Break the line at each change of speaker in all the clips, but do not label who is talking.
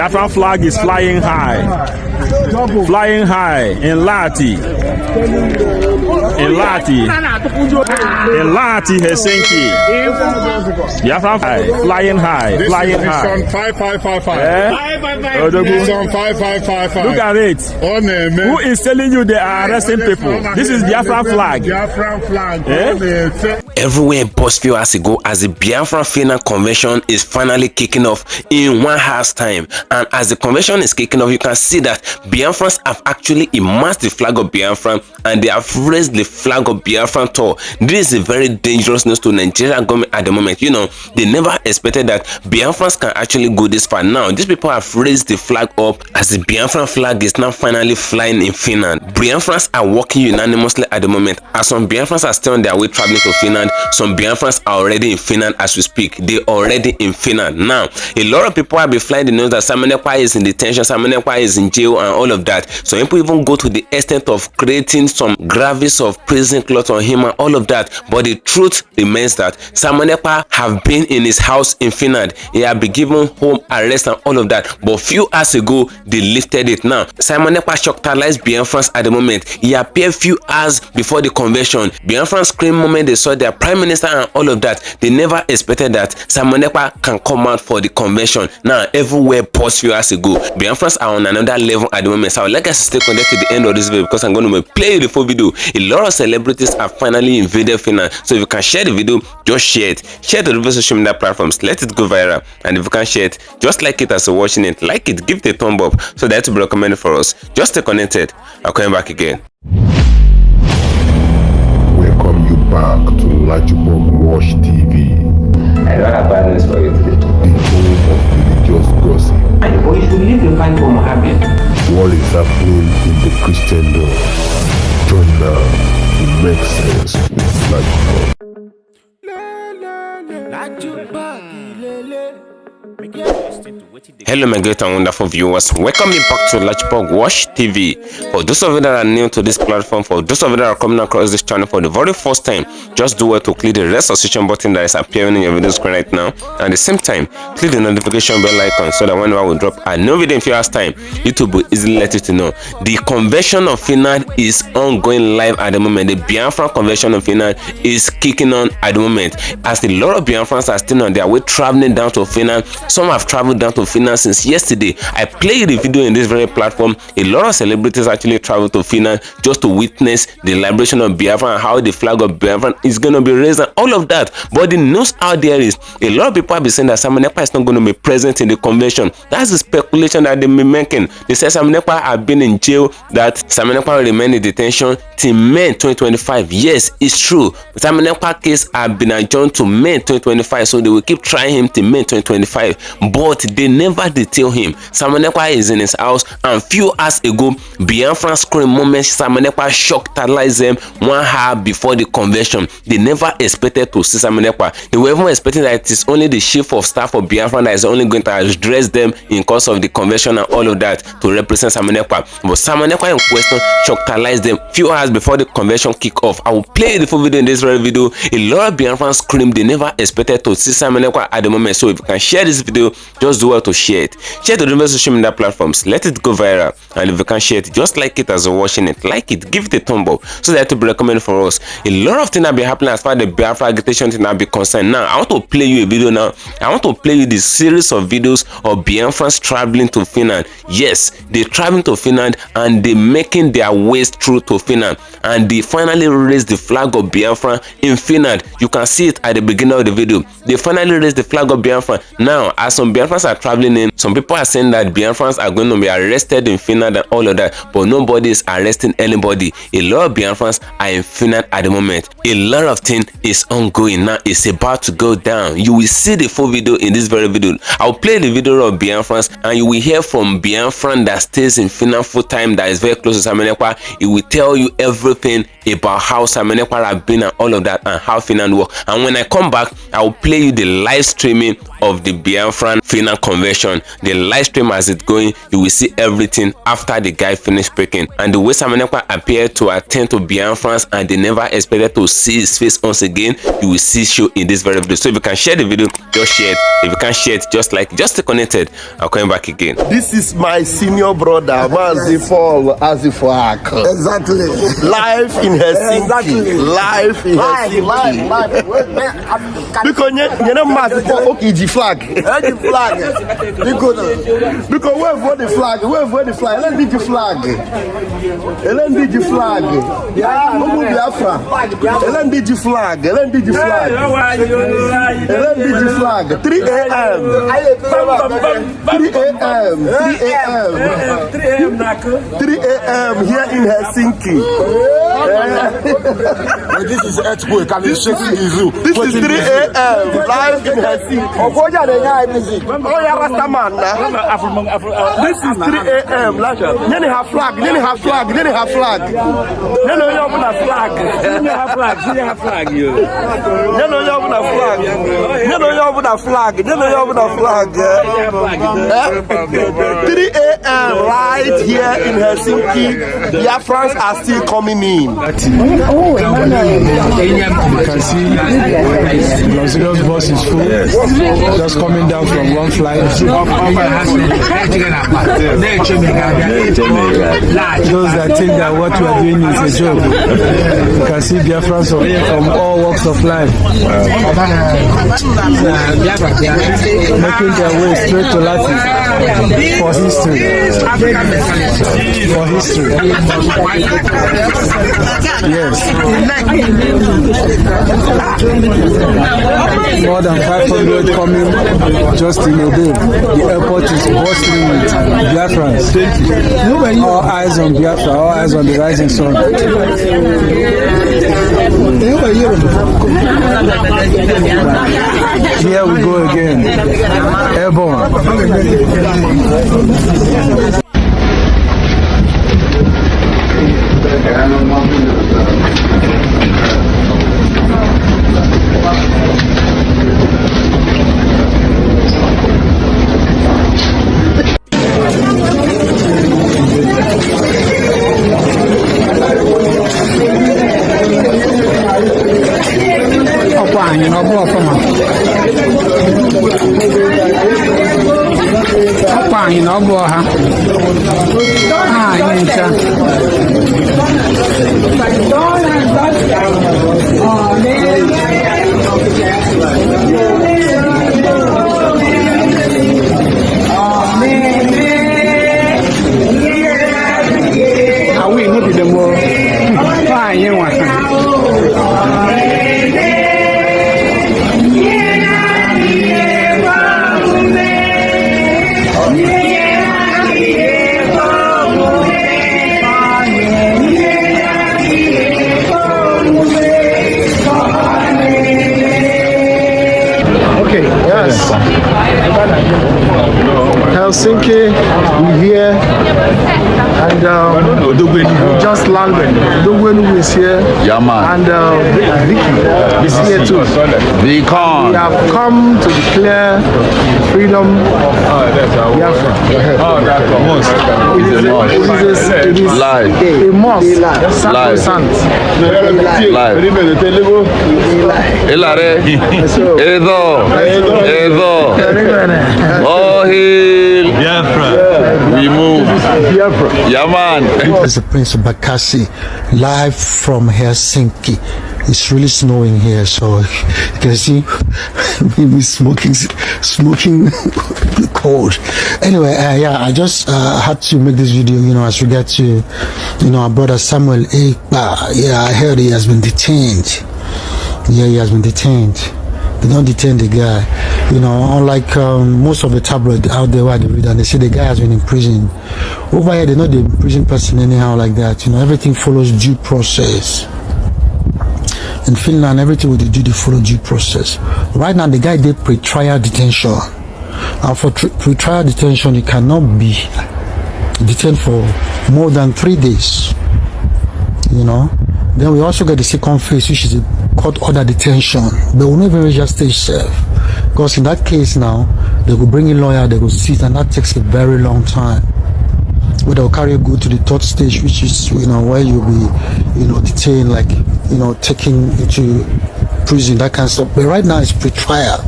Biafran flag is flying high. Flying high in Lati. In Lati, Helsinki. Biafran high, flying high, flying high.
This is 5555.
This is 5555. Look at it. Who is telling you they are arresting people? This is Biafran flag.
Biafran flag.
Everywhere in Postfield as it go, as the Biafra Finland Convection is finally kicking off in 1 hour's time. And as the convention is kicking off, you can see that Biafrans have actually immersed the flag of Biafra and they have raised the flag of Biafra tall. This is a very dangerous news to Nigerian government at the moment. You know, they never expected that Biafrans can actually go this far. Now, these people have raised the flag up as the Biafran flag is now finally flying in Finland. Biafrans are working unanimously at the moment. As some Biafrans are still on their way traveling to Finland, some Biafrans are already in Finland as we speak. They're already in Finland. Now, a lot of people have been flying the news that Salman Ekpa is in detention, Salman Ekpa is in jail and all of that. So people even go to the extent of creating some graves of prison cloth on him and all of that. But the truth remains that Salman Ekpa have been in his house in Finland. He have been given home arrest and all of that. But few hours ago, they lifted it. Now, Salman Ekpa shocked Biafrans at the moment. He appeared few hours before the convention. Biafrans scream moment they saw their prime minister and all of that. They never expected that Salman Ekpa can come out for the convention. Now, everywhere paused few hours ago. Biafrans are on another level at the moment. So I would like us to stay connected to the end of this video because I'm going to play the full video. A lot of celebrities have finally invaded Finland. So if you can share the video, just share it. Share it to the social media platforms. Let it go viral. And if you can share it, just like it as you're watching it. Like it, give it a thumb up so that it will be recommended for us. Just stay connected. I'll come back again.
Welcome you back to LAJUPOG TV.
I don't have bad news for you today.
The home of religious gossip.
But you should believe the fight for Mohammed.
What is happening in the Christendom? Join now. It makes sense with LAJUPOG.
Hello my great and wonderful viewers, welcome me back to LAJUPOG TV. For those of you that are new to this platform, for those of you that are coming across this channel for the very first time, just do well to click the red subscription button that is appearing in your video screen right now. At the same time, click the notification bell icon so that whenever we drop a new video in few hours time, YouTube will easily let you to know. The convention of Finland is ongoing live at the moment. The Biafra convention of Finland is kicking on at the moment. As a lot of Biafrans are still on their way traveling down to Finland. Some have traveled down to Finland since yesterday. I played the video in this very platform. A lot of celebrities actually traveled to Finland just to witness the liberation of Biafra and how the flag of Biafra is going to be raised and all of that. But the news out there is a lot of people have been saying that Salman Ekpa is not going to be present in the convention. That's the speculation that they've been making. They say Salman Ekpa have been in jail, that Salman Ekpa will remain in detention till May 2025. Yes, it's true. Salman Ekpa case have been adjourned to May 2025, so they will keep trying him till May 2025. But they never detail him. Salman Ekpa is in his house, and few hours ago, Biafran scream moment, Salman Ekpa shocked them 1 hour before the convention. They never expected to see Salman Ekpa. They were even expecting that it is only the chief of staff of Biafra that is only going to address them in course of the convention and all of that to represent Salman Ekpa. But Salman Ekpa in question shocked them few hours before the convention kick off. I will play the full video in this very video. A lot of Biafrans scream they never expected to see Salman Ekpa at the moment. So if you can share this video, just do well to share it. Share it to the social media platforms. Let it go viral. And if you can share it, just like it as you're watching it. Like it, give it a thumb up so that it will be recommended for us. A lot of things have been happening as far as the Biafra agitation thing have been concerned. Now, I want to play you a video now. I want to play you the series of videos of Biafrans traveling to Finland. Yes, they're traveling to Finland and they're making their ways through to Finland. And they finally raised the flag of Biafra in Finland. You can see it at the beginning of the video. They finally raised the flag of Biafra. Now, as some Biafrans are traveling in, some people are saying that Biafrans are going to be arrested in Finland and all of that, but nobody is arresting anybody. A lot of Biafrans are in Finland at the moment. A lot of things is ongoing now. It's about to go down. You will see the full video in this very video. I'll play the video of Biafrans and you will hear from Biafran that stays in Finland full time, that is very close to Salman Ekpa. It will tell you everything about how Salman Ekpa have been and all of that and how Finland work. And when I come back, I will play you the live streaming of the Biafra Biafran Finland Convection. The live stream as it's going, you will see everything after the guy finished speaking. And the way Simon Ekpa appeared to attend to Biafrans and they never expected to see his face once again, you will see show in this very video. So if you can share the video, just share it. If you can't share it, just stay connected. I'll come back again.
This is my senior brother, Mazifol Azifak.
Exactly.
Live in Helsinki.
Exactly.
Live in Helsinki.
Live.
Because you know Mazifol, okay, the flag.
The flag.
Because where the flag? Where the flag? Let's be the flag. Let's be the flag. Yeah, Biafra. Let's be the flag. Let's be the flag. Let's be the flag. 3 a.m. 3 a.m. 3 a.m. here in Helsinki.
This is earthquake and it's shaking the zoo.
This is 3 a.m. live in Helsinki. Oh yeah, Rastaman. This is 3 a.m. Then have flag. Then have flag. Then have flag. Then you open a flag. Then have flag. Then have flag. Then you open a flag. Then you open a flag. Then you open a flag. 3 a.m. right here in Helsinki. Biafrans are still coming in.
You can see luxurious bus is full, just coming down from one flight. Those that think that what we are doing is a joke, you can see Biafrans from all walks of life making their way straight to Latin for history. For history. Yes. More than 500 coming just in a day. The airport is bustling with Biafrans. All eyes on Biafra, all eyes on the rising sun. Here we go again. Airborne.
Helsinki, we're here, and we just landed. Dogwenu is here, and Vicky is here too. We have come to declare freedom of Biafra. It is live. A mosque, sacrosanct. Live.
Biafra. We move.
Biafra.
Yaman.
This is the Prince of Bakassi, live from Helsinki. It's really snowing here, so you can see me smoking cold. Anyway, I just had to make this video, as regard to, our brother Samuel Ekpa. Yeah, I heard he has been detained. Yeah, he has been detained. They don't detain the guy, unlike most of the tabloids out there where they read and they say the guy has been in prison. Over here, they know the prison person anyhow like that. Everything follows due process. In Finland, everything with the due, they follow due process. Right now, the guy did pre-trial detention. And for pre-trial detention, you cannot be detained for more than 3 days. Then we also get the second phase, which is a court order detention. But we'll never reach that stage, Because in that case now, they will bring in lawyer, they will sit, and that takes a very long time. Where they'll carry you go to the third stage, which is, where you'll be, detained, like, taken into prison, that kind of stuff. But right now it's pre-trial.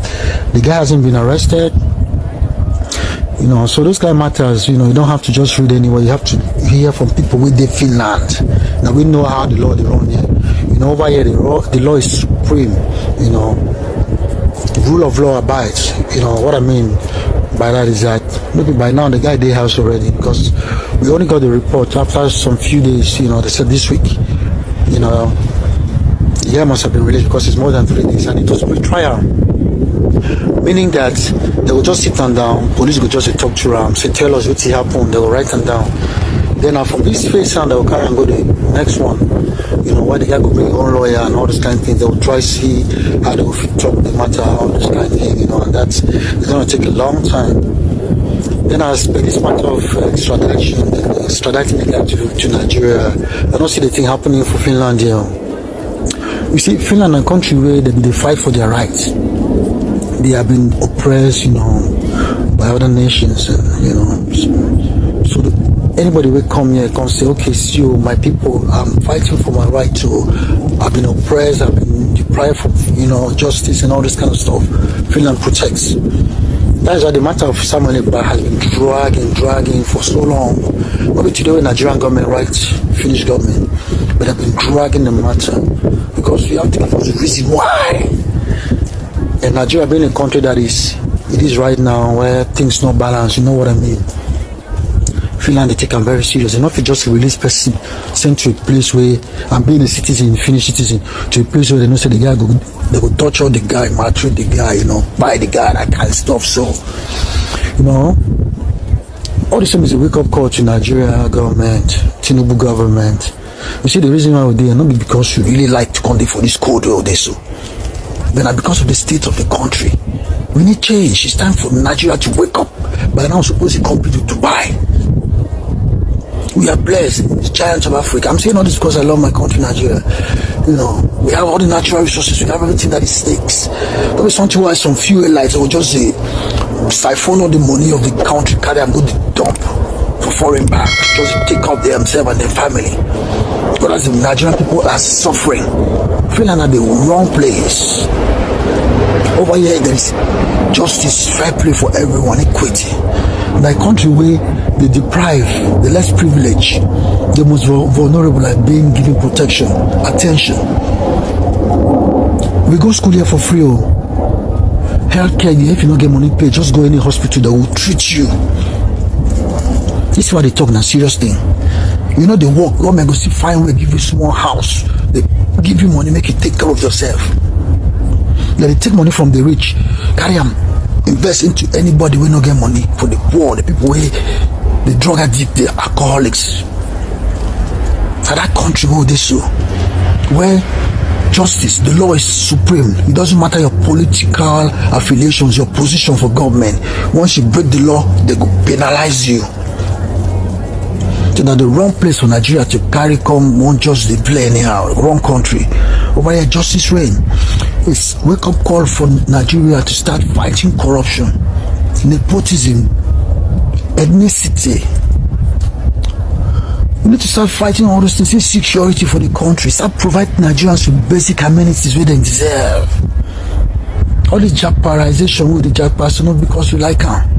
The guy hasn't been arrested. So those kind of matters, you don't have to just read anywhere. You have to hear from people within Finland. Now we know how the law is run here. Over here the law is supreme. Rule of law abides. What I mean by that is that maybe by now the guy they house already, because we only got the report after some few days. They said this week. The guy must have been released because it's more than 3 days, and it was pre-trial. Meaning that they will just sit them down, police will just talk to them, say tell us what happened, they will write them down. Then from this phase on, they will carry and go to the next one. Why the guy will bring on lawyer and all this kind of things. They will try to see how they will fit up the matter, all this kind of thing, and it's going to take a long time. Then as per this matter of extraditing the guy to Nigeria, I don't see the thing happening for Finland here. You see, Finland, a country where they fight for their rights. They have been oppressed, by other nations, so anybody will come here and say, okay, so my people, I'm fighting for my right to, I've been oppressed, I've been deprived from, justice and all this kind of stuff. Finland protects. That is why the matter of Samuel Ekpa has been dragging for so long. Maybe today when Nigerian government, Finnish government, but they've been dragging the matter because we have to give us the reason why. And Nigeria being a country that it is right now where things not balanced, you know what I mean? Finland, they take them very serious. Enough to just release person sent to a place where, and being a citizen, Finnish citizen, to a place where they know say the guy they go torture the guy, maltreat the guy, buy the guy, that kind of stuff. So, all the same is a wake-up call to Nigeria government, Tinubu government. You see, the reason why we're there, not because you really like to come there for this code or this, but because of the state of the country. We need change. It's time for Nigeria to wake up. By now, suppose it compete to Dubai. We are blessed, the giants of Africa. I'm saying all this because I love my country, Nigeria. We have all the natural resources, we have everything that it takes. There be something why some few elites will just siphon all the money of the country, carry and go to the dump for foreign bank, just take out themselves and their family. Because the Nigerian people are suffering. Finland are the wrong place. Over here there is justice, fair play for everyone, equity. In a country where they deprive the less privileged, the most vulnerable are being given protection, attention. We go school here for free. Healthcare, if you don't get money paid, just go any hospital that will treat you. This is why they talk now, serious thing. They work, government go see fine way, give you small house. They give you money, make you take care of yourself. Then they take money from the rich, carry them, invest into anybody who no get money. For the poor, the people where the drug addict, the alcoholics. For that country where they so, where justice, the law is supreme. It doesn't matter your political affiliations, your position for government. Once you break the law, they go penalize you. So that the wrong place for Nigeria to carry come won't just they play anyhow. Wrong country. Over here, justice reign. It's wake up call for Nigeria to start fighting corruption, nepotism, ethnicity. We need to start fighting all those things, insecurity for the country. Start providing Nigerians with basic amenities where they deserve. All this jackparization with the jackpars, not because we like them.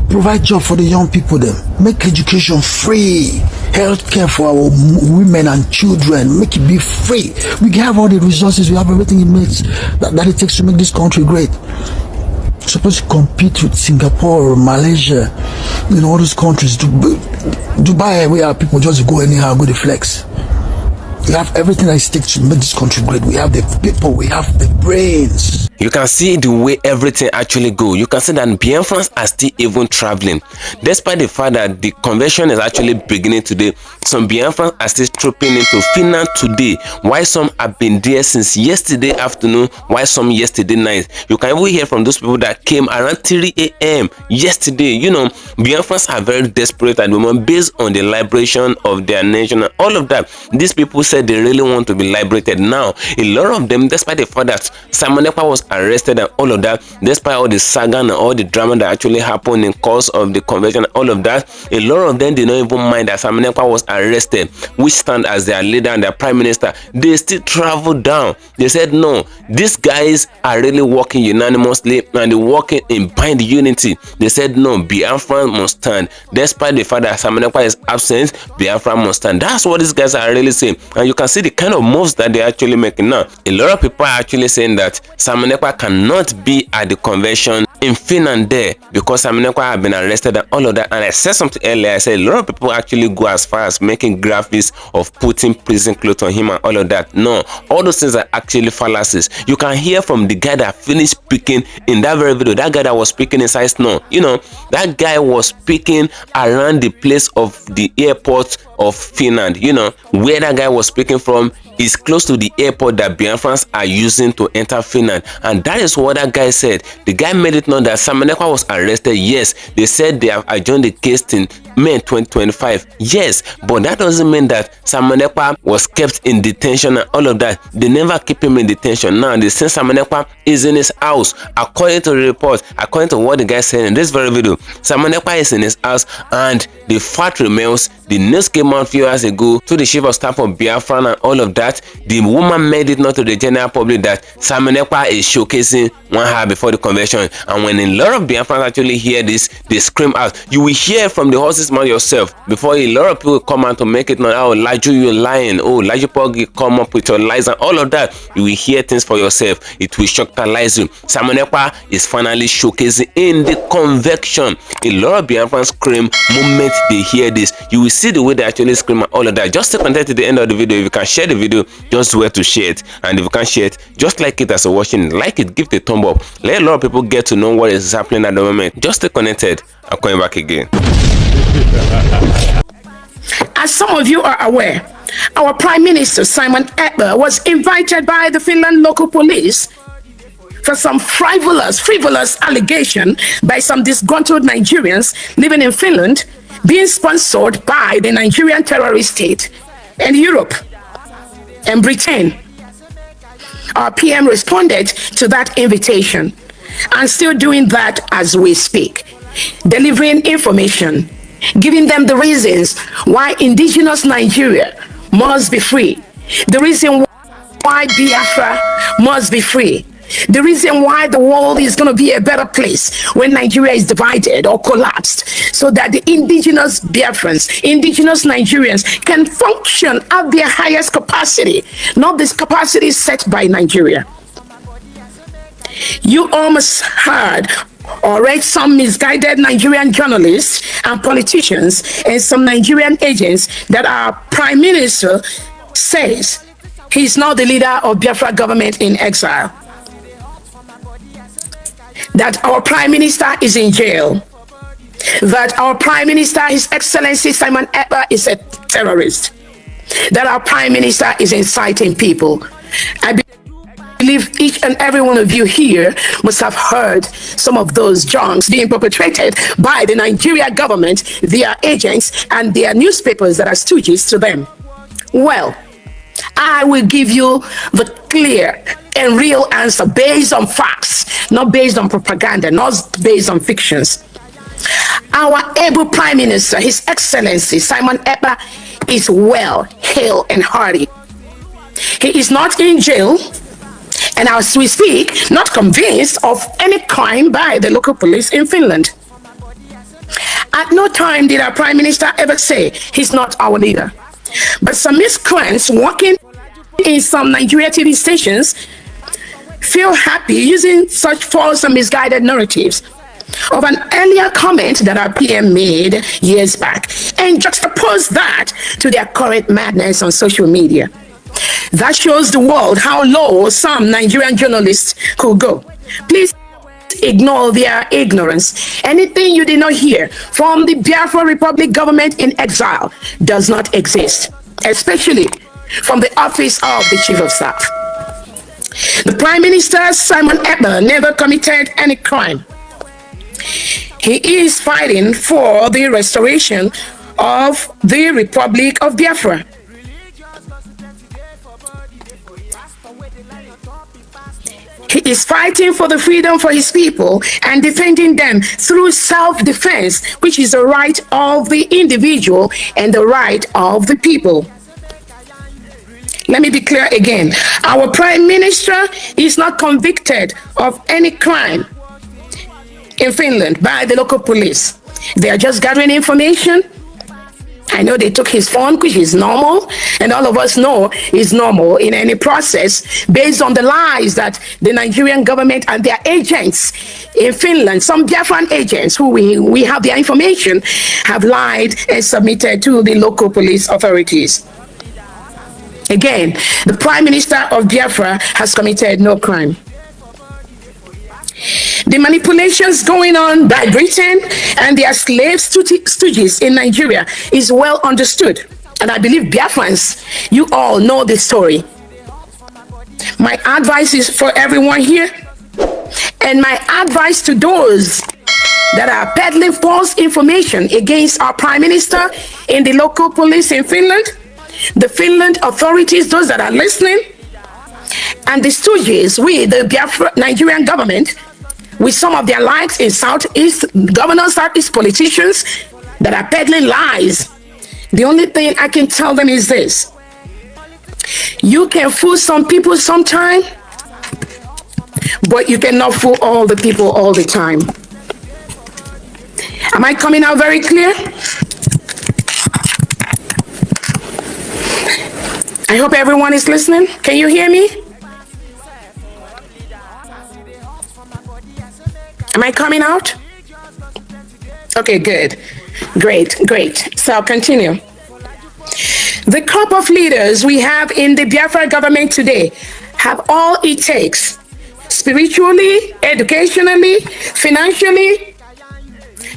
Provide job for the young people them. Make education free. Healthcare for our women and children. Make it be free. We have all the resources. We have everything it makes that it takes to make this country great. Supposed to compete with Singapore, Malaysia, all those countries. Dubai, where people just go anyhow, go to flex. We have everything that it takes to make this country great. We have the people, we have the brains.
You can see the way everything actually go. You can see that Biafrans are still even traveling. Despite the fact that the convention is actually beginning today, some Biafrans are still trooping into Finland today. Why some have been there since yesterday afternoon, why some yesterday night. You can even hear from those people that came around 3 a.m. yesterday. Biafrans are very desperate at the moment based on the liberation of their nation and all of that. These people said they really want to be liberated. Now, a lot of them, despite the fact that Simon Ekpa was arrested and all of that, despite all the saga and all the drama that actually happened in course of the convention and all of that, a lot of them did not even mind that Simon Ekpa was arrested, which stand as their leader and their prime minister. They still traveled down. They said, no, these guys are really working unanimously and they're working in bind unity. They said, no, Biafra must stand. Despite the fact that Simon Ekpa is absent, Biafra must stand. That's what these guys are really saying. And you can see the kind of moves that they're actually making now. A lot of people are actually saying that Simon Ekpa cannot be at the convention in Finland there because Simon Ekpa have been arrested and all of that. And I said something earlier. I said a lot of people actually go as far as making graphics of putting prison clothes on him and all of that. No, all those things are actually fallacies. You can hear from the guy that finished speaking in that very video. That guy that was speaking inside snow. You know, that guy was speaking around the place of the airport of Finland. You know, where that guy was speaking from is close to the airport that Biafrans are using to enter Finland. And that is what that guy said. The guy made it known that Simon Ekpa was arrested. Yes, they said they have adjourned the case in May 2025. Yes, but that doesn't mean that Simon Ekpa was kept in detention and all of that. They never keep him in detention. Now, they say Simon Ekpa is in his house. According to the report, according to what the guy said in this very video, Simon Ekpa is in his house and the fact remains, the news came out a few hours ago to the chief of staff of Biafra and all of that. The woman made it known to the general public that Simon Ekpa is showcasing one hour before the convention. And when a lot of Biafrans actually hear this, they scream out. You will hear from the horse's mouth yourself before a lot of people come out to make it known. Oh, Laju, you're lying. Oh, LAJUPOG, come up with your lies and all of that. You will hear things for yourself. It will shocktalize you. Simon Ekpa is finally showcasing in the convection. A lot of Biafrans scream moment they hear this. You will see the way they actually scream and all of that. Just stay connected to the end of the video. If you can share the video, just do it to share it. And if you can't share it, just like it as you're watching. Like it, give it a thumb up. Let a lot of people get to know what is happening at the moment. Just stay connected. I'm coming back again.
As some of you are aware, our Prime Minister Simon Ekpa was invited by the Finland local police for some frivolous allegation by some disgruntled Nigerians living in Finland being sponsored by the Nigerian terrorist state and Europe and Britain. Our PM responded to that invitation and still doing that as we speak, delivering information, giving them the reasons why indigenous Nigeria must be free, the reason why Biafra must be free, the reason why the world is going to be a better place when Nigeria is divided or collapsed, so that the indigenous Biafrans, indigenous Nigerians can function at their highest capacity, not this capacity set by Nigeria. You almost heard or read some misguided Nigerian journalists and politicians and some Nigerian agents that our Prime Minister says he's not the leader of Biafra government in exile, that our Prime Minister is in jail, that our Prime Minister, His Excellency Simon Ekpa, is a terrorist, that our Prime Minister is inciting people. I believe each and every one of you here must have heard some of those junks being perpetrated by the Nigeria government, their agents, and their newspapers that are stooges to them. Well, I will give you the clear and real answer based on facts, not based on propaganda, not based on fictions. Our able Prime Minister, His Excellency Simon Ekpa, is well, hale, and hearty. He is not in jail, and as we speak, not convinced of any crime by the local police in Finland. At no time did our Prime Minister ever say he's not our leader. But some miscreants working in some Nigeria TV stations feel happy using such false and misguided narratives of an earlier comment that our PM made years back and juxtapose that to their current madness on social media. That shows the world how low some Nigerian journalists could go. Please ignore their ignorance. Anything you did not hear from the Biafra Republic government in exile does not exist, especially from the office of the Chief of Staff. The Prime Minister Simon Ekpa never committed any crime. He is fighting for the restoration of the Republic of Biafra. He is fighting for the freedom for his people and defending them through self-defense, which is the right of the individual and the right of the people. Let me be clear again. Our Prime Minister is not convicted of any crime in Finland by the local police. They are just gathering information. I know they took his phone, which is normal, and all of us know is normal in any process based on the lies that the Nigerian government and their agents in Finland, some Biafran agents who we have their information, have lied and submitted to the local police authorities. Again, the Prime Minister of Biafra has committed no crime. The manipulations going on by Britain and their slave stooges in Nigeria is well understood. And I believe Biafrans, you all know this story. My advice is for everyone here, and my advice to those that are peddling false information against our Prime Minister in the local police in Finland, the Finland authorities, those that are listening, and the stooges, we, the Biafra Nigerian government, with some of their likes in Southeast, governors, Southeast politicians that are peddling lies. The only thing I can tell them is this: you can fool some people sometime, but you cannot fool all the people all the time. Am I coming out very clear? I hope everyone is listening. Can you hear me? Am I coming out? Okay, good. Great. So I'll continue. The crop of leaders we have in the Biafra government today have all it takes, spiritually, educationally, financially,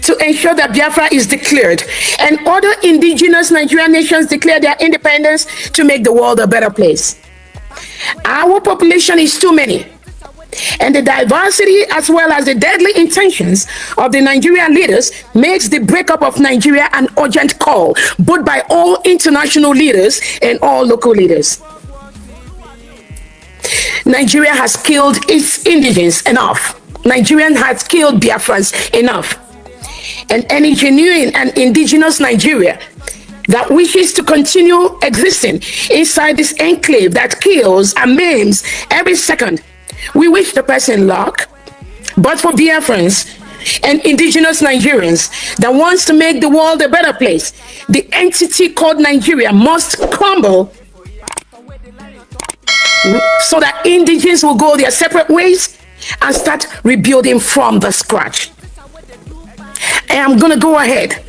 to ensure that Biafra is declared and other indigenous Nigerian nations declare their independence to make the world a better place. Our population is too many, and the diversity as well as the deadly intentions of the Nigerian leaders makes the breakup of Nigeria an urgent call, both by all international leaders and all local leaders. Nigeria has killed its indigents enough. Nigeria has killed Biafrans enough. And any genuine and indigenous Nigeria that wishes to continue existing inside this enclave that kills and maims every second, we wish the person luck. But for Biafrans and indigenous Nigerians that wants to make the world a better place, the entity called Nigeria must crumble so that indigenes will go their separate ways and start rebuilding from the scratch. And I'm going to go ahead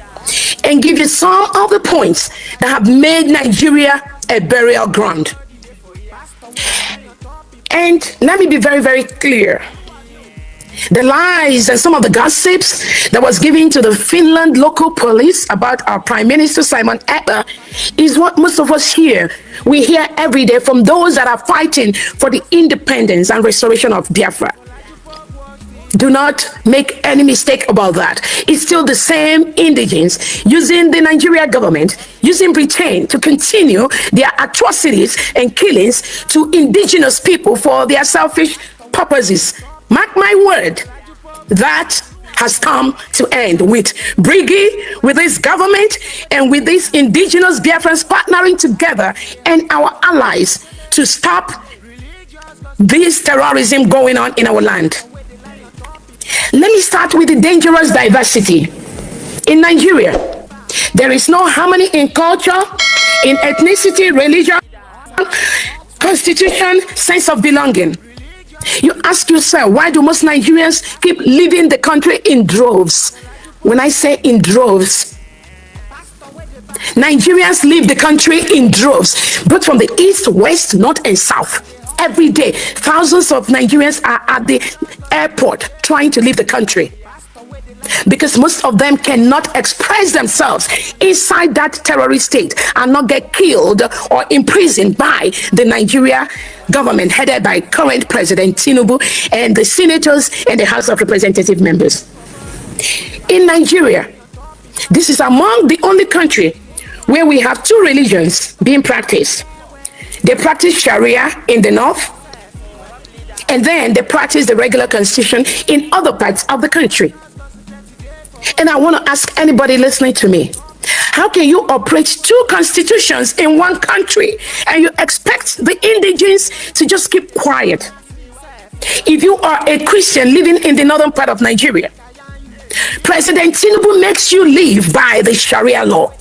and give you some of the points that have made Nigeria a burial ground. And let me be very, very clear. The lies and some of the gossips that was given to the Finland local police about our Prime Minister Simon Ekpa is what most of us hear. We hear every day from those that are fighting for the independence and restoration of Biafra. Do not make any mistake about that. It's still the same indigents using the Nigeria government, using Britain to continue their atrocities and killings to indigenous people for their selfish purposes. Mark my word, that has come to end with Briggy, with this government, and with these indigenous Biafrans partnering together and our allies to stop this terrorism going on in our land. Let me start with the dangerous diversity. In Nigeria, there is no harmony in culture, in ethnicity, religion, constitution, sense of belonging. You ask yourself, why do most Nigerians keep leaving the country in droves? When I say in droves, Nigerians leave the country in droves, both from the east, west, north, and south. Every day, thousands of Nigerians are at the airport trying to leave the country because most of them cannot express themselves inside that terrorist state and not get killed or imprisoned by the Nigeria government headed by current President Tinubu and the senators and the House of Representative members. In Nigeria, this is among the only country where we have two religions being practiced. They practice Sharia in the north And then they practice the regular constitution in other parts of the country. And I want to ask anybody listening to me, how can you operate two constitutions in one country and you expect the indigents to just keep quiet? If you are a Christian living in the northern part of Nigeria, President Tinubu makes you live by the Sharia law.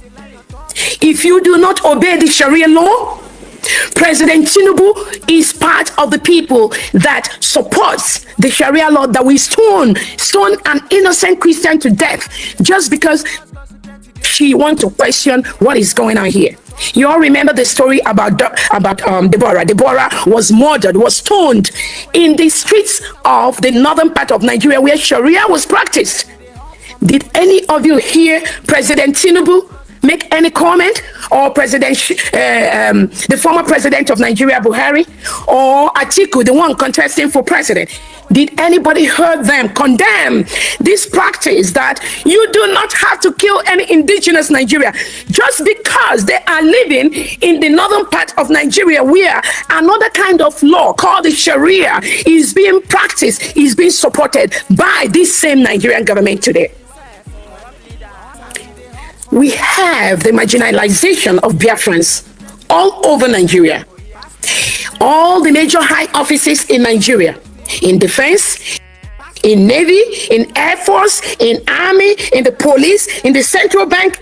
If you do not obey the Sharia law, President Tinubu is part of the people that supports the Sharia law that we stone an innocent Christian to death just because she wants to question what is going on here. You all remember the story about Deborah. Deborah was murdered, was stoned in the streets of the northern part of Nigeria where Sharia was practiced. Did any of you hear President Tinubu make any comment, or the former president of Nigeria, Buhari, or Atiku, the one contesting for president? Did anybody hear them condemn this practice that you do not have to kill any indigenous Nigeria just because they are living in the northern part of Nigeria where another kind of law called the Sharia is being practiced, is being supported by this same Nigerian government today? We have the marginalization of Biafrans all over Nigeria. All the major high offices in Nigeria, in defense, in Navy, in Air Force, in Army, in the police, in the central bank,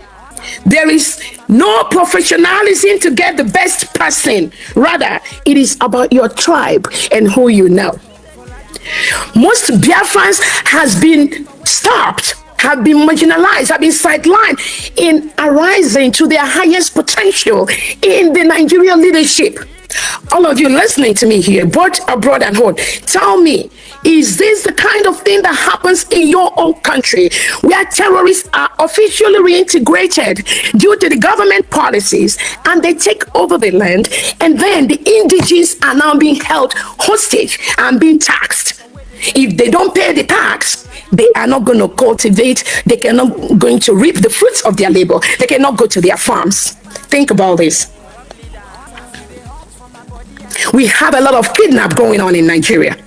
there is no professionalism to get the best person. Rather, it is about your tribe and who you know. Most Biafrans has been stopped, have been marginalized, have been sidelined in arising to their highest potential in the Nigerian leadership. All of you listening to me here, both abroad and home, tell me, is this the kind of thing that happens in your own country where terrorists are officially reintegrated due to the government policies and they take over the land, and then the indigenous are now being held hostage and being taxed? If they don't pay the tax, they are not going to cultivate, they cannot going to reap the fruits of their labor, they cannot go to their farms. Think about this. We have a lot of kidnap going on in Nigeria.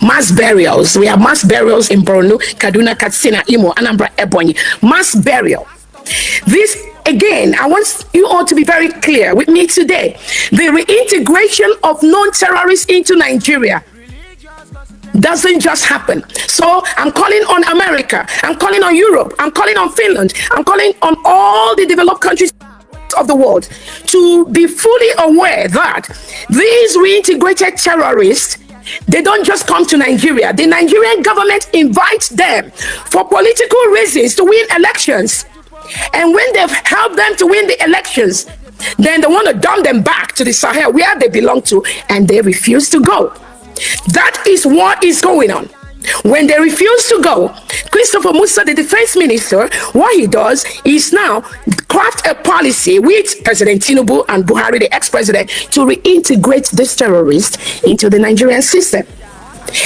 Mass burials. We have mass burials in Borno, Kaduna, Katsina, Imo, Anambra, Ebonyi. Mass burial. This, again, I want you all to be very clear with me today. The reintegration of non-terrorists into Nigeria doesn't just happen. So I'm calling on America, I'm calling on Europe, I'm calling on Finland, I'm calling on all the developed countries of the world to be fully aware that these reintegrated terrorists, they don't just come to Nigeria. The Nigerian government invites them for political reasons to win elections. And when they've helped them to win the elections, then they want to dump them back to the Sahel where they belong to, and they refuse to go. That is what is going on. When they refuse to go, Christopher Musa, the defense minister, what he does is now craft a policy with President Tinubu and Buhari, the ex-president, to reintegrate this terrorist into the Nigerian system.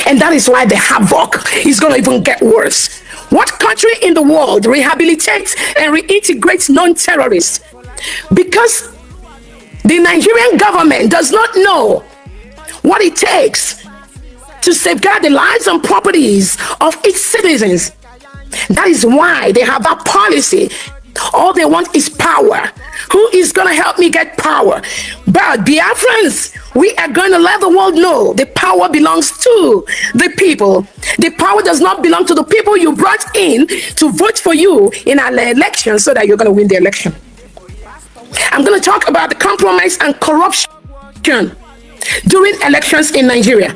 And that is why the havoc is going to even get worse. What country in the world rehabilitates and reintegrates non-terrorists? Because the Nigerian government does not know what it takes to safeguard the lives and properties of its citizens. That is why they have that policy. All they want is power. Who is going to help me get power? But Biafrans, we are going to let the world know the power belongs to the people. The power does not belong to the people you brought in to vote for you in an election so that you're going to win the election. I'm going to talk about the compromise and corruption during elections in Nigeria.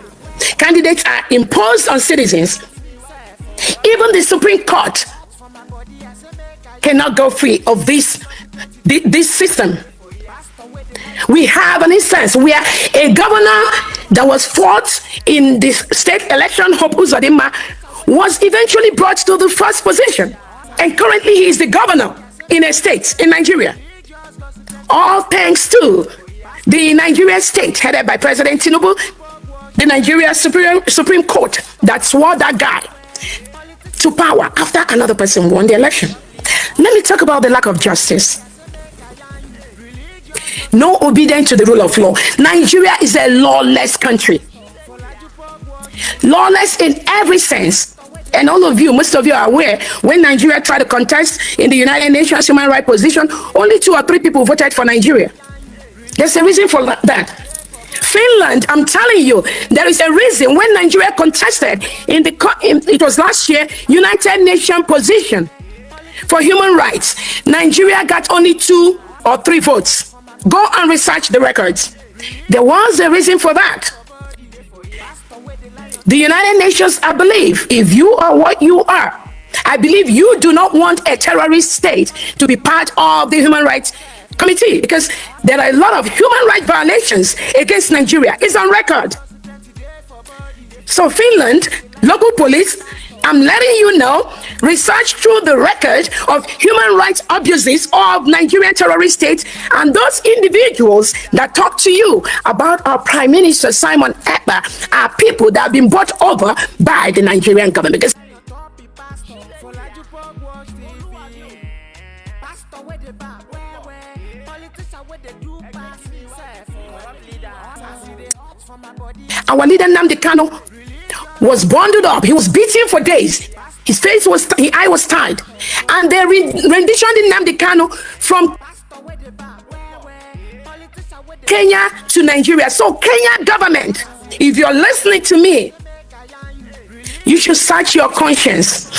Candidates are imposed on citizens. Even the Supreme Court cannot go free of this system. We have an instance where a governor that was fought in the state election, Hope Uzodinma, was eventually brought to the first position. And currently he is the governor in a state in Nigeria. All thanks to the Nigeria state headed by President Tinubu, the Nigeria Supreme Court that swore that guy to power after another person won the election. Let me talk about the lack of justice. No obedience to the rule of law. Nigeria is a lawless country. lawless in every sense. And all of you, most of you are aware, when Nigeria tried to contest in the United Nations human rights position, only 2 or 3 people voted for Nigeria. There's a reason for that. Finland, I'm telling you, there is a reason when Nigeria contested it was last year, United Nations position for human rights. Nigeria got only 2 or 3 votes. Go and research the records. There was a reason for that. The United Nations, I believe, if you are what you are, I believe you do not want a terrorist state to be part of the Human Rights Committee, because there are a lot of human rights violations against Nigeria. It's on record. So Finland, local police, I'm letting you know, research through the record of human rights abuses of Nigerian terrorist states and those individuals that talk to you about our Prime Minister Simon Ekpa are people that have been bought over by the Nigerian government. Because our leader Nnamdi Kanu was bundled up. He was beaten for days. His eye was tied, and they renditioned Nnamdi Kanu from Kenya to Nigeria. So Kenya government, if you're listening to me, you should search your conscience.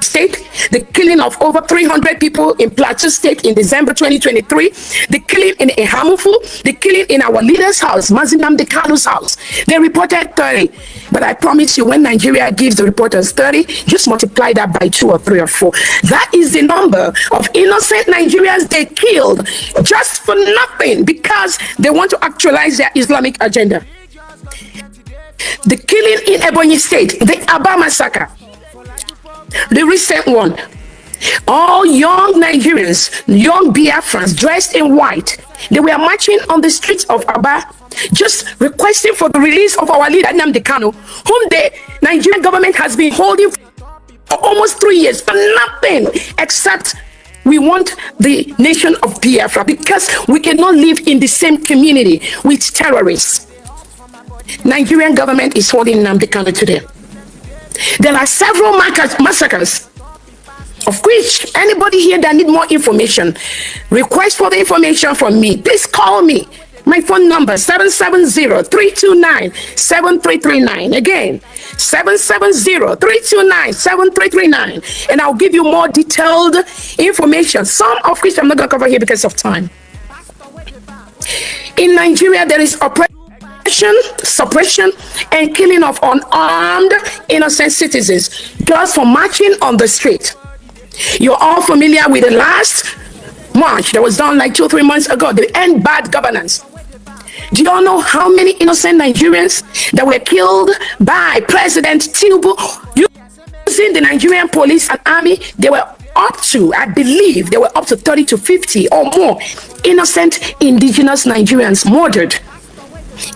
State, the killing of over 300 people in Plateau State in December 2023, the killing in Ehamufu, the killing in our leader's house, Nnamdi Kanu's house. They reported 30, but I promise you, when Nigeria gives the reporters 30, just multiply that by 2 or 3 or 4. That is the number of innocent Nigerians they killed just for nothing, because they want to actualize their Islamic agenda. The killing in Ebonyi State, the Aba massacre, the recent one, all young Nigerians, young Biafrans dressed in white, they were marching on the streets of Aba, just requesting for the release of our leader Nnamdi Kanu, whom the Nigerian government has been holding for almost 3 years for nothing except we want the nation of Biafra, because we cannot live in the same community with terrorists. Nigerian government is holding Nnamdi Kanu today. There are several massacres, of which anybody here that need more information, request for the information from me, please call me. My phone number 770-329-7339. Again, 770-329-7339. And I'll give you more detailed information, some of which I'm not going to cover here because of time. In Nigeria, there is suppression and killing of unarmed innocent citizens just for marching on the street. You're all familiar with the last march that was done like 2 or 3 months ago, the End Bad Governance. Do you all know how many innocent Nigerians that were killed by President Tinubu using the Nigerian police and army? They were up to, I believe, they were up to 30 to 50 or more innocent indigenous Nigerians murdered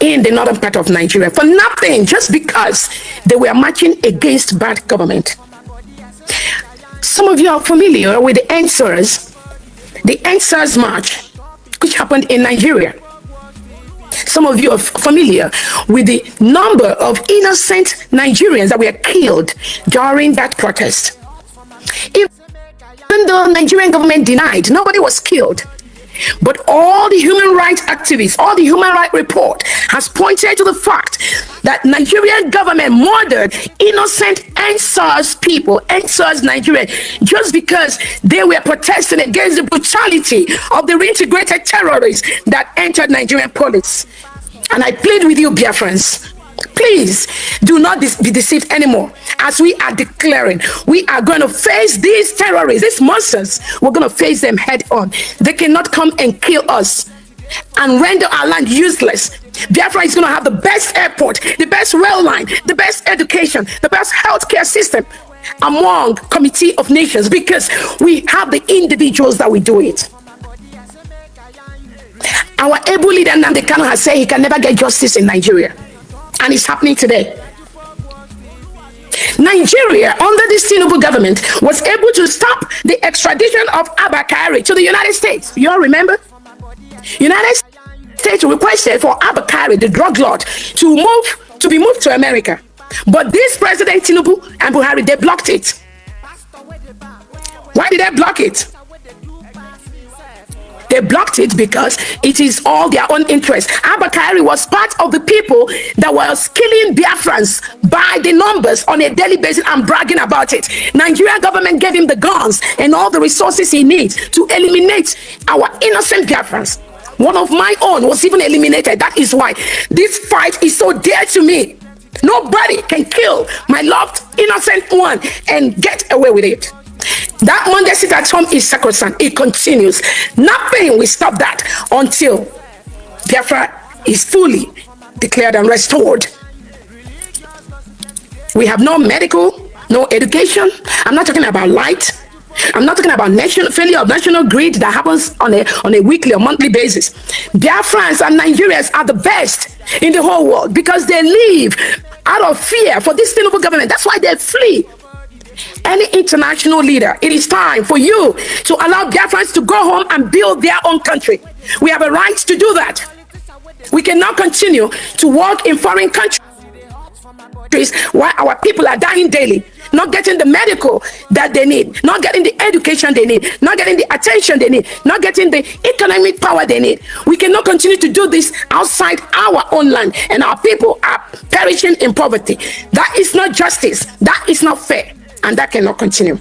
in the northern part of Nigeria for nothing, just because they were marching against bad government. Some of you are familiar with the NSAS march, which happened in Nigeria. Some of you are familiar with the number of innocent Nigerians that were killed during that protest. Even though the Nigerian government denied, nobody was killed. But all the human rights activists, all the human rights report has pointed to the fact that Nigerian government murdered innocent NSAS people, NSAS Nigerians, just because they were protesting against the brutality of the reintegrated terrorists that entered Nigerian police. And I plead with you, Biafrans, please do not be deceived anymore. As we are declaring, we are going to face these terrorists, these monsters. We're going to face them head on. They cannot come and kill us and render our land useless. Biafra is going to have the best airport, the best rail line, the best education, the best healthcare system among Committee of Nations, because we have the individuals that we do it. Our able leader Nnamdi Kanu has said he can never get justice in Nigeria. And it's happening today. Nigeria, under the Tinubu government, was able to stop the extradition of Abba Kyari to the United States. You all remember? United States requested for Abakari, the drug lord, to be moved to America. But this President Tinubu and Buhari, they blocked it. Why did they block it? They blocked it because it is all their own interest. Abakari was part of the people that was killing Biafrans by the numbers on a daily basis and bragging about it. Nigerian government gave him the guns and all the resources he needs to eliminate our innocent Biafrans. One of my own was even eliminated. That is why this fight is so dear to me. Nobody can kill my loved innocent one and get away with it. That Monday sit at home is sacrosanct. It continues. Nothing will stop that until Biafra is fully declared and restored. We have no medical, no education. I'm not talking about light. I'm not talking about failure of national grid that happens on a weekly or monthly basis. Biafrans and Nigerians are the best in the whole world because they live out of fear for this Tinubu government. That's why they flee. Any international leader, it is time for you to allow Biafrans to go home and build their own country. We have a right to do that. We cannot continue to work in foreign countries while our people are dying daily, not getting the medical that they need, not getting the education they need, not getting the attention they need, not getting the economic power they need. We cannot continue to do this outside our own land, and our people are perishing in poverty. That is not justice. That is not fair. And that cannot continue.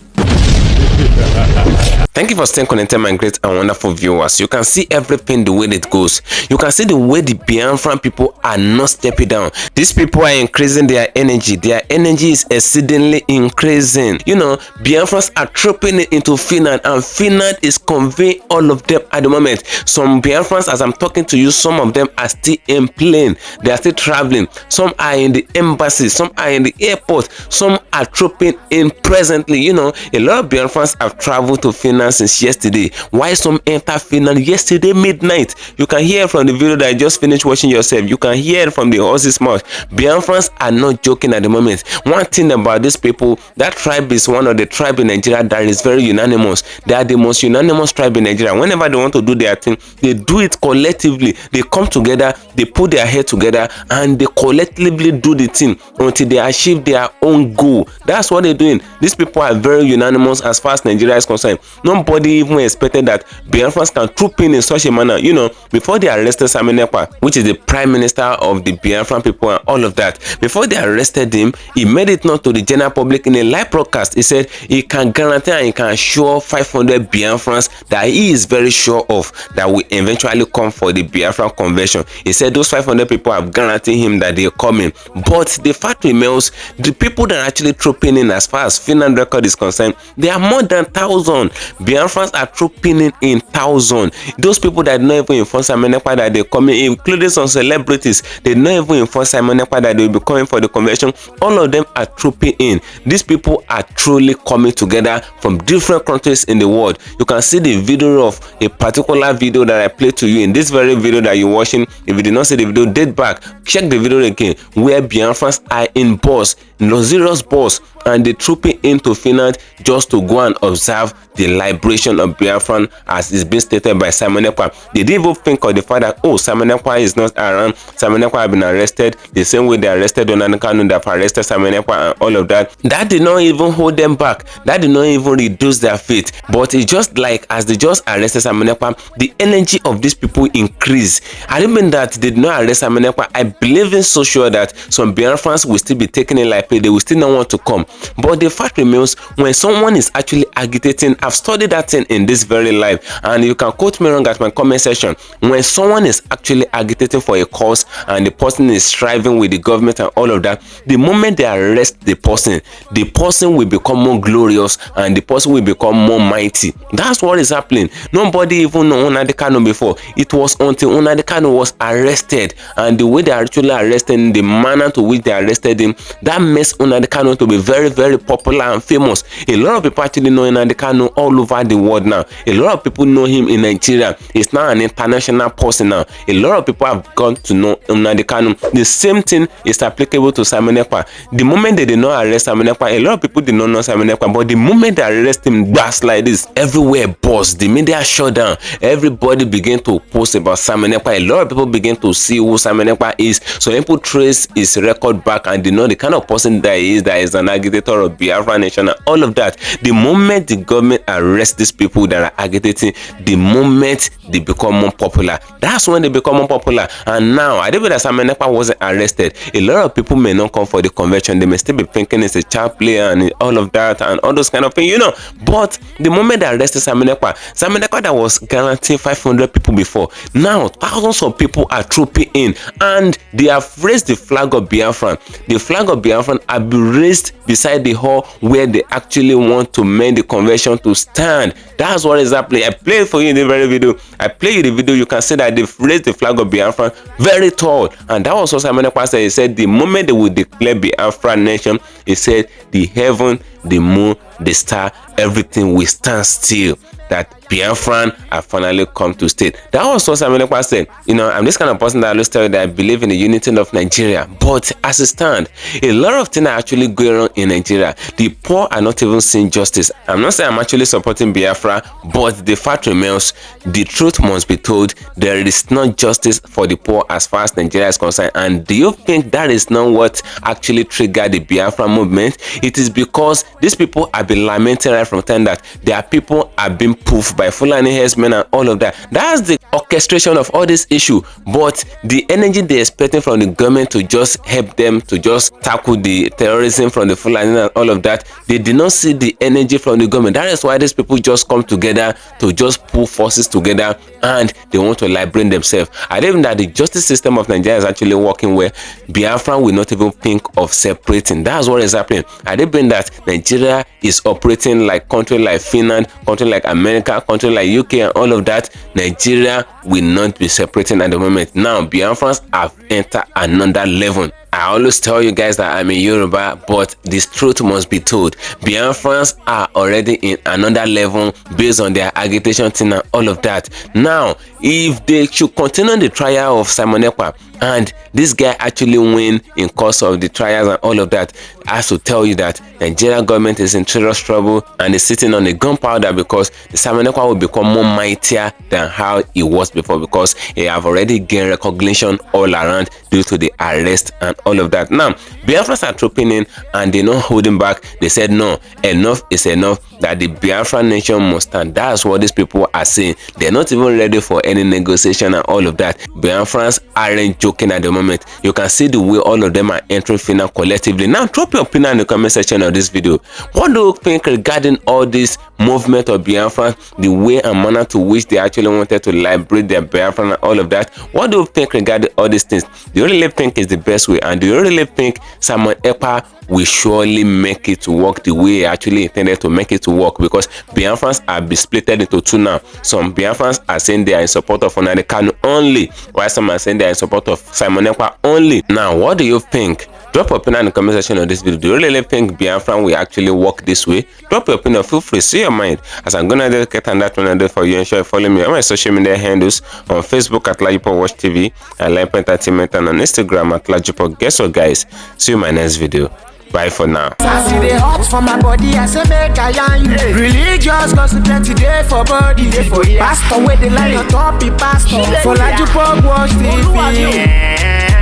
Thank you for staying connected, my great and wonderful viewers. You can see everything the way it goes. You can see the way the Biafran people are not stepping down. These people are increasing their energy. Their energy is exceedingly increasing. You know, Biafrans are trooping it into Finland, and Finland is conveying all of them at the moment. Some Biafrans, as I'm talking to you, some of them are still in plane. They are still traveling. Some are in the embassy. Some are in the airport. Some are trooping in presently. You know, a lot of Biafrans have traveled to Finland since yesterday. Why some enter Finland yesterday midnight? You can hear from the video that I just finished watching yourself. You can hear from the horse's mouth. Biafrans are not joking at the moment. One thing about these people, that tribe is one of the tribes in Nigeria that is very unanimous. They are the most unanimous tribe in Nigeria. Whenever they want to do their thing, they do it collectively. They come together, they put their head together, and they collectively do the thing until they achieve their own goal. That's what they're doing. These people are very unanimous as far as Nigeria is concerned. Nobody even expected that Biafrans can troop in such a manner. You know, before they arrested Ekpa, which is the prime minister of the Biafran people and all of that, before they arrested him, he made it known to the general public in a live broadcast. He said he can guarantee and he can assure 500 Biafrans that he is very sure of that will eventually come for the Finland Convection. He said those 500 people have guaranteed him that they are coming. But the fact remains, the people that are actually trooping in as far as Finland record is concerned, they are more than 1,000. Biafrans are trooping in 1,000. Those people that don't even inform Ekpa that they're coming, including some celebrities, they don't even inform Ekpa that they will be coming for the convention. All of them are trooping in. These people are truly coming together from different countries in the world. You can see the video of a particular video that I played to you in this very video that you're watching. If you did not see the video, date back, check the video again, where Biafrans are in bus, luxurious bus, and they trooping into Finland just to go and observe the liberation of Biafran, as is being stated by Ekpa. They didn't even think of the fact that, oh, Ekpa is not around. Ekpa has been arrested the same way they arrested Onanakanu, that arrested Ekpa and all of that. That did not even hold them back. That did not even reduce their faith. But it's just like as they just arrested Ekpa, the energy of these people increased. I remember that they did not arrest Ekpa. I believe in so sure that some Biafrans will still be taken in like they will still not want to come. But the fact remains, when someone is actually agitating, I've studied that thing in this very life, and you can quote me wrong at my comment section. When someone is actually agitating for a cause and the person is striving with the government and all of that, the moment they arrest the person will become more glorious and the person will become more mighty. That's what is happening. Nobody even know Onadekano before. It was until Onadekano was arrested, and the way they actually arrested him, the manner to which they arrested him, that makes Onadekano to be very very, very popular and famous. A lot of people actually know Nnamdi Kanu all over the world now. A lot of people know him in Nigeria. He's now an international person now. A lot of people have gone to know Nnamdi Kanu. The same thing is applicable to Simon Ekpa. The moment they did not arrest Simon Ekpa, a lot of people did not know Simon Ekpa, but the moment they arrest him, that's like this. Everywhere buzzed. The media shut down. Everybody began to post about Simon Ekpa. A lot of people began to see who Simon Ekpa is. So people trace his record back and they know the kind of person that is an agitator of Biafra nation and all of that. The moment the government arrests these people that are agitating, the moment they become more popular, that's when they become more popular. And now, I didn't know that Simon Ekpa wasn't arrested. A lot of people may not come for the convention. They may still be thinking it's a child play and all of that and all those kind of things, you know. But the moment they arrested Simon Ekpa that was guaranteeing 500 people before, now thousands of people are trooping in and they have raised the flag of Biafra. The flag of Biafra have been raised beside the hall where they actually want to make the convention to stand. That's what is happening. I played for you in the very video. I play you the video. You can see that they've raised the flag of Biafra very tall. And that was what Simon Ekpa said. He said the moment they will declare Biafra nation, he said the heaven, the moon, the star, everything will stand still. That Biafran have finally come to state. That was what Simon Ekpa said. You know, I'm this kind of person that always tell you that I believe in the unity of Nigeria. But as it stands, a lot of things are actually going on in Nigeria. The poor are not even seeing justice. I'm not saying I'm actually supporting Biafra, but the fact remains, the truth must be told. There is not justice for the poor as far as Nigeria is concerned. And do you think that is not what actually triggered the Biafra movement? It is because these people have been lamenting right from time that their people have been poofed by Fulani herdsmen and all of that. That's the orchestration of all this issue. But the energy they're expecting from the government to just help them to just tackle the terrorism from the Fulani and all of that, they did not see the energy from the government. That is why these people just come together to just pull forces together and they want to liberate themselves. I think that the justice system of Nigeria is actually working where Biafra will not even think of separating. That's what is happening. I think that Nigeria is operating like country like Finland, country like America, country like UK and all of that. Nigeria will not be separating at the moment. Now Biafrans have entered another level. I always tell you guys that I'm a Yoruba, but this truth must be told. Biafrans are already in another level based on their agitation thing and all of that. Now, if they should continue the trial of Simon Ekpa and this guy actually win in course of the trials and all of that, I have to tell you that Nigeria government is in serious trouble and is sitting on the gunpowder because the Simon Ekpa will become more mightier than how he was before because he have already gained recognition all around due to the arrest and all of that. Now, Biafrans are trooping in and they're not holding back. They said no, enough is enough, that the Biafra nation must stand. That's what these people are saying. They're not even ready for any negotiation and all of that. Biafrans aren't joking at the moment. You can see the way all of them are entering Finland collectively. Now, drop your opinion in the comment section of this video. What do you think regarding all this movement of Biafra, the way and manner to which they actually wanted to liberate their Biafra and all of that? What do you think regarding all these things? Do you really think is the best way? And do you really think Simon Ekpa will surely make it to work the way he actually intended to make it to work? Because Biafrans are be split into two now. Some Biafrans are saying they are in support of Nnamdi Kanu only, while some are saying they are in support of Simon Ekpa only. Now, what do you think? Drop your opinion in the comment section of this video. Do you really think Biafra will actually work this way? Drop your opinion. Feel free. See your mind. As I'm gonna dedicate on that one for you. Ensure you follow me on my social media handles on Facebook at LAJUPOG TV and LAJUPOG Entertainment and on Instagram at LAJUPOG. Guess what, guys? See you in my next video. Bye for now.
I see the hot for my body, I say make I yarn you. Religious gossip plenty day for body. Pastor where the line on top, be pastor. For LAJUPOG Watch TV.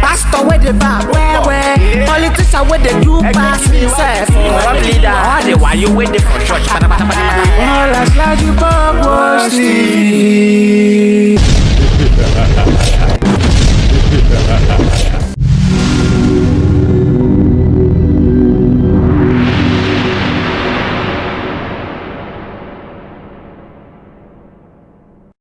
Pastor where the bar, where politician where they do pass himself. Why you waiting for church? All as LAJUPOG Watch TV.